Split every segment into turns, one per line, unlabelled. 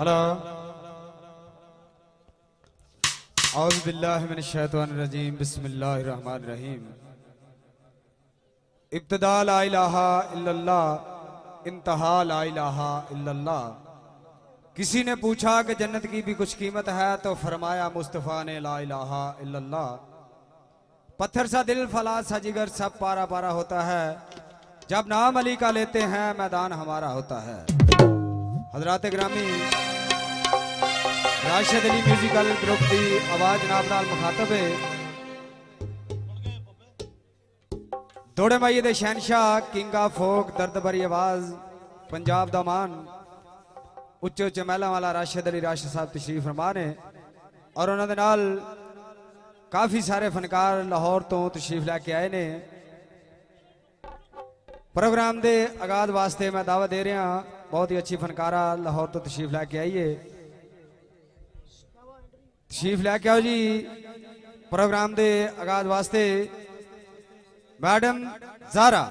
Hello औज़ु बिल्लाहि मिनश शैतानिर रजीम बिस्मिल्लाहिर रहमानिर रहीम। इब्तिदा ला इलाहा इल्लल्लाह, इंतहा ला इलाहा इल्लल्लाह। किसी ने पूछा कि जन्नत की भी कुछ कीमत है तो फरमाया मुस्तफ़ा ने ला इलाहा इल्लल्लाह। पत्थर सा दिल, फलाद सा जिगर, सब पारा पारा होता है जब नाम अली का लेते हैं, मैदान हमारा होता है। हजरात ग्रामी, राशिद अली म्यूजिकल ग्रुप की आवाज नाब नाल मुखातब है। दौड़े माइये दे शहनशाह, किंग ऑफ फोक, दर्द भरी आवाज, पंजाब दा मान, उच्चे उच्चे महलों वाला राशिद अली राशिद साहब तशरीफ फरमा ने और उन्होंने नाल काफी सारे फनकार लाहौर तो तशरीफ लैके आए ने। प्रोग्राम दे आगाज वास्ते मैं दावत दे रहा, बहुत ही अच्छी फनकारा लाहौर तो तशरीफ लैके आइए, तशरीफ लैके आओ जी। प्रोग्राम दे आगाज वास्ते मैडम ज़ारा।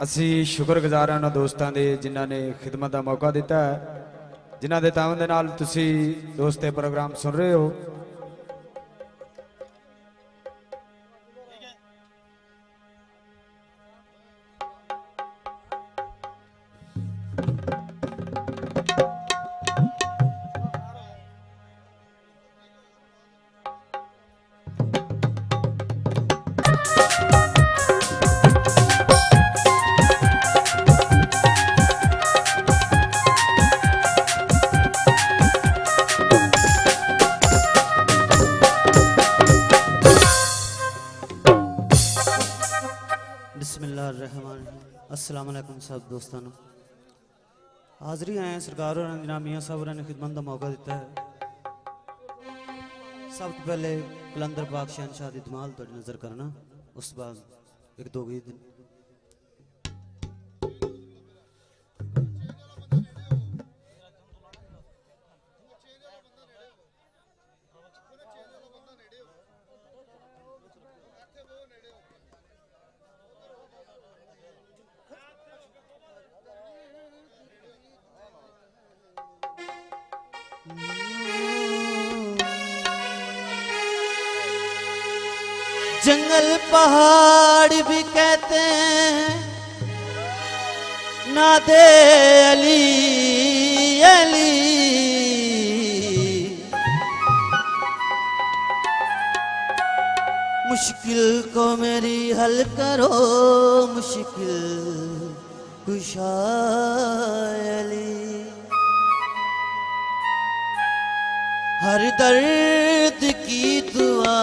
ਅਸੀਂ ਸ਼ੁਕਰਗੁਜ਼ਾਰ ਹਾਂ ਉਹਨਾਂ ਦੋਸਤਾਂ ਦੇ ਜਿਨ੍ਹਾਂ ਨੇ ਖਿਦਮਤ ਦਾ ਮੌਕਾ ਦਿੱਤਾ ਹੈ, ਜਿਨ੍ਹਾਂ ਦੇ ਤਾਵਨ ਦੇ ਨਾਲ ਤੁਸੀਂ ਦੋਸਤੇ ਪ੍ਰੋਗਰਾਮ ਸੁਣ ਰਹੇ ਹੋ।
अस्सलाम वालेकुम सब दोस्तों, हाज़री आए हैं सरकार और मियाँ साहब ने खिदमत का मौका दिता है। सब तो पहले कलंदर पाक शहनशाह दी धमाल तुहाडी नज़र करना, उस बाद एक दो गीत। जंगल पहाड़ भी कहते हैं नादे अली अली, मुश्किल को मेरी हल करो मुश्किल कुशा अली। हर दर्द की दुआ